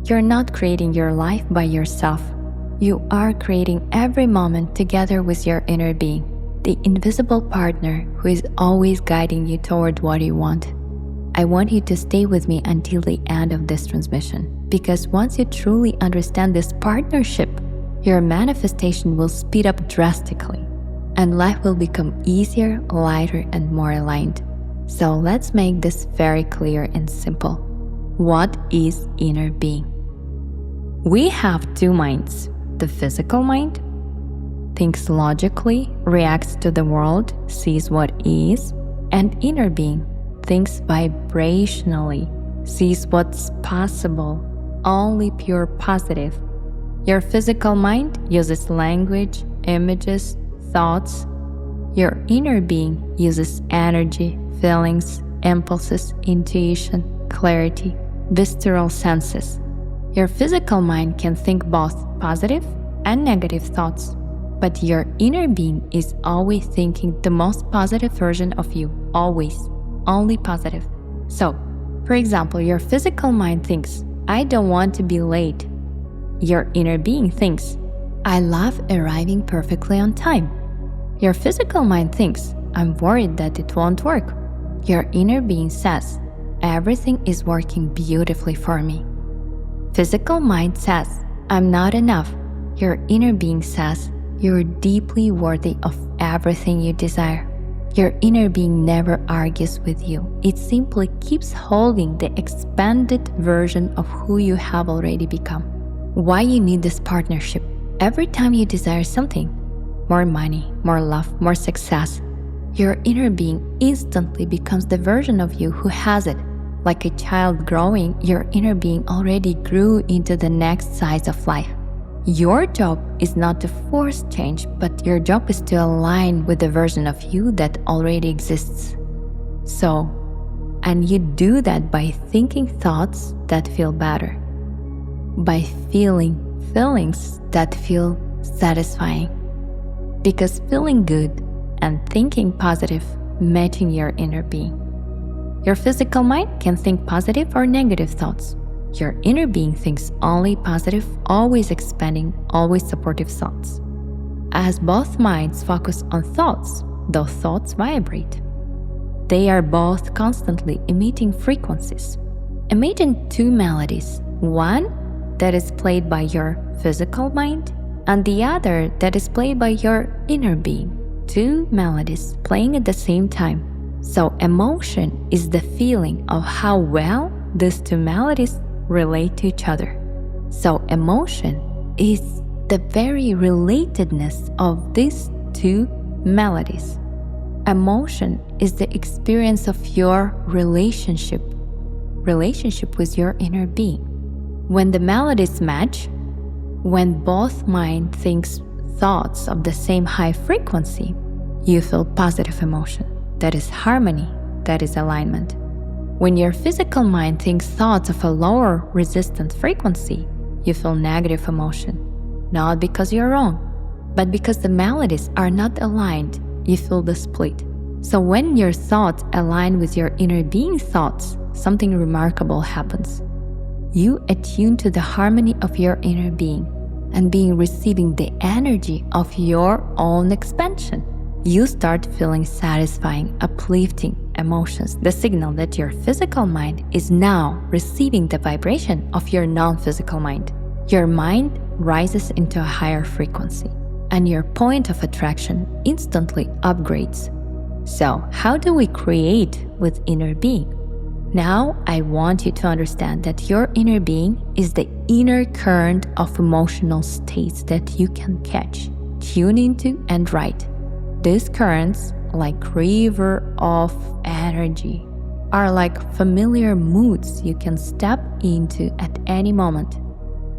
You're not creating your life by yourself. You are creating every moment together with your inner being, the invisible partner who is always guiding you toward what you want. I want you to stay with me until the end of this transmission, because once you truly understand this partnership, your manifestation will speed up drastically, and life will become easier, lighter, and more aligned. So let's make this very clear and simple. What is inner being? We have two minds. The physical mind thinks logically, reacts to the world, sees what is, and inner being thinks vibrationally, sees what's possible, only pure positive. Your physical mind uses language, images, thoughts. Your inner being uses energy, feelings, impulses, intuition, clarity, visceral senses. Your physical mind can think both positive and negative thoughts, but your inner being is always thinking the most positive version of you, always, only positive. So, for example, your physical mind thinks, I don't want to be late. Your inner being thinks, I love arriving perfectly on time. Your physical mind thinks, I'm worried that it won't work. Your inner being says, everything is working beautifully for me. Physical mind says, I'm not enough. Your inner being says, you're deeply worthy of everything you desire. Your inner being never argues with you. It simply keeps holding the expanded version of who you have already become. Why you need this partnership? Every time you desire something, more money, more love, more success, your inner being instantly becomes the version of you who has it. Like a child growing, your inner being already grew into the next size of life. Your job is not to force change, but your job is to align with the version of you that already exists. And you do that by thinking thoughts that feel better, by feeling feelings that feel satisfying. Because feeling good and thinking positive matching your inner being. Your physical mind can think positive or negative thoughts. Your inner being thinks only positive, always expanding, always supportive thoughts. As both minds focus on thoughts, those thoughts vibrate. They are both constantly emitting frequencies. Imagine two melodies, one that is played by your physical mind and the other that is played by your inner being. Two melodies playing at the same time. So emotion is the feeling of how well these two melodies relate to each other. So emotion is the very relatedness of these two melodies. Emotion is the experience of your relationship with your inner being. When the melodies match, when both mind thinks thoughts of the same high frequency, you feel positive emotion. That is harmony, that is alignment. When your physical mind thinks thoughts of a lower resistant frequency, you feel negative emotion. Not because you're wrong, but because the melodies are not aligned, you feel the split. So when your thoughts align with your inner being thoughts, something remarkable happens. You attune to the harmony of your inner being and receiving the energy of your own expansion. You start feeling satisfying, uplifting emotions, the signal that your physical mind is now receiving the vibration of your non-physical mind. Your mind rises into a higher frequency, and your point of attraction instantly upgrades. So, how do we create with inner being? Now, I want you to understand that your inner being is the inner current of emotional states that you can catch, tune into, and write. These currents, like river of energy, are like familiar moods you can step into at any moment.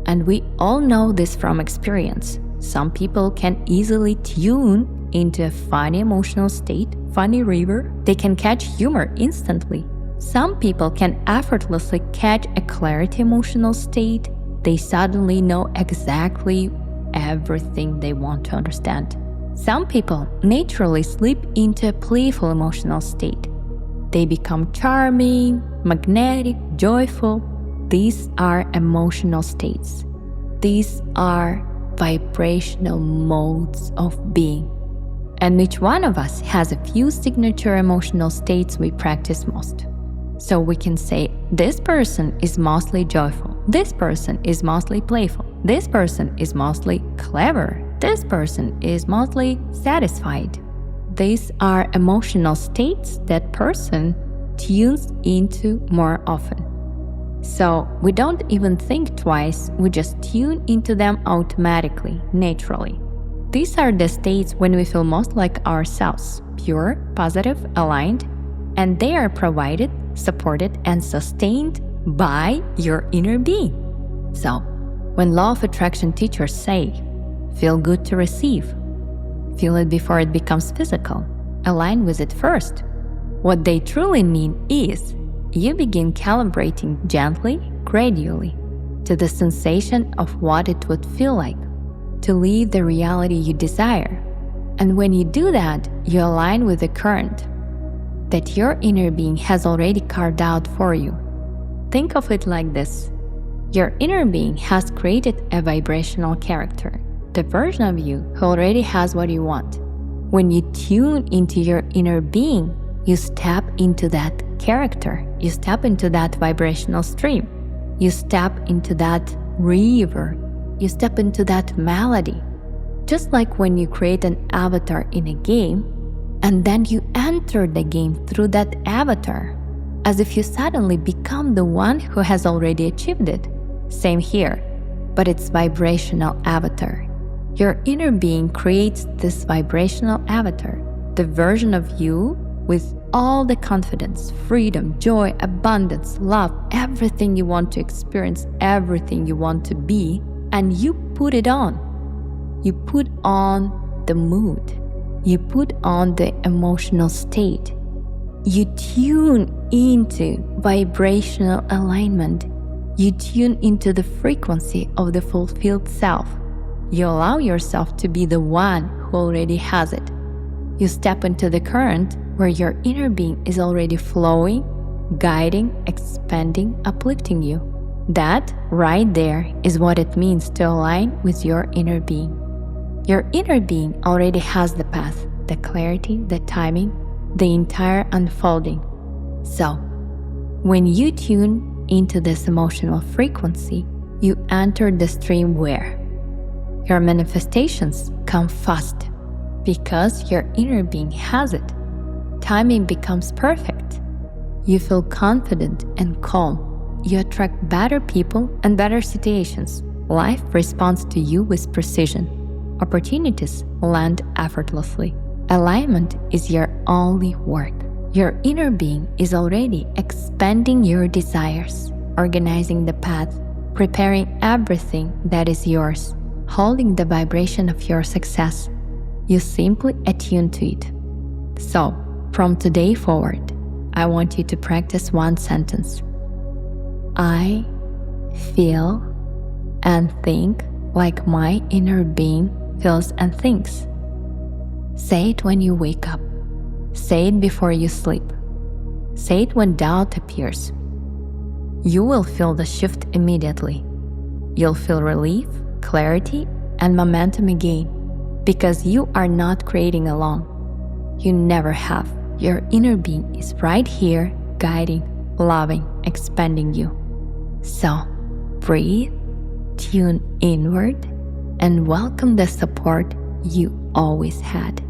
And we all know this from experience. Some people can easily tune into a funny emotional state, funny river. They can catch humor instantly. Some people can effortlessly catch a clarity emotional state. They suddenly know exactly everything they want to understand. Some people naturally slip into a playful emotional state. They become charming, magnetic, joyful. These are emotional states. These are vibrational modes of being. And each one of us has a few signature emotional states we practice most. So we can say, this person is mostly joyful. This person is mostly playful. This person is mostly clever. This person is mostly satisfied. These are emotional states that person tunes into more often. So we don't even think twice, we just tune into them automatically, naturally. These are the states when we feel most like ourselves, pure, positive, aligned, and they are provided, supported, and sustained by your inner being. So, when law of attraction teachers say, feel good to receive, feel it before it becomes physical, align with it first, what they truly mean is, you begin calibrating gently, gradually, to the sensation of what it would feel like to live the reality you desire. And when you do that, you align with the current that your inner being has already carved out for you. Think of it like this. Your inner being has created a vibrational character, the version of you who already has what you want. When you tune into your inner being, you step into that character. You step into that vibrational stream. You step into that river. You step into that melody. Just like when you create an avatar in a game, and then you enter the game through that avatar, as if you suddenly become the one who has already achieved it. Same here, but it's vibrational avatar. Your inner being creates this vibrational avatar, the version of you with all the confidence, freedom, joy, abundance, love, everything you want to experience, everything you want to be, and you put it on. You put on the mood. You put on the emotional state. You tune into vibrational alignment. You tune into the frequency of the fulfilled self. You allow yourself to be the one who already has it. You step into the current where your inner being is already flowing, guiding, expanding, uplifting you. That right there is what it means to align with your inner being. Your inner being already has the path, the clarity, the timing, the entire unfolding. So, when you tune into this emotional frequency, you enter the stream where your manifestations come fast because your inner being has it. Timing becomes perfect. You feel confident and calm. You attract better people and better situations. Life responds to you with precision. Opportunities land effortlessly. Alignment is your only work. Your inner being is already expanding your desires, organizing the path, preparing everything that is yours, holding the vibration of your success. You simply attune to it. So, from today forward, I want you to practice one sentence. I feel and think like my inner being feels and thinks. Say it when you wake up. Say it before you sleep. Say it when doubt appears. You will feel the shift immediately. You'll feel relief, clarity, and momentum again because you are not creating alone. You never have. Your inner being is right here, guiding, loving, expanding you. So, breathe, tune inward, and welcome the support you always had.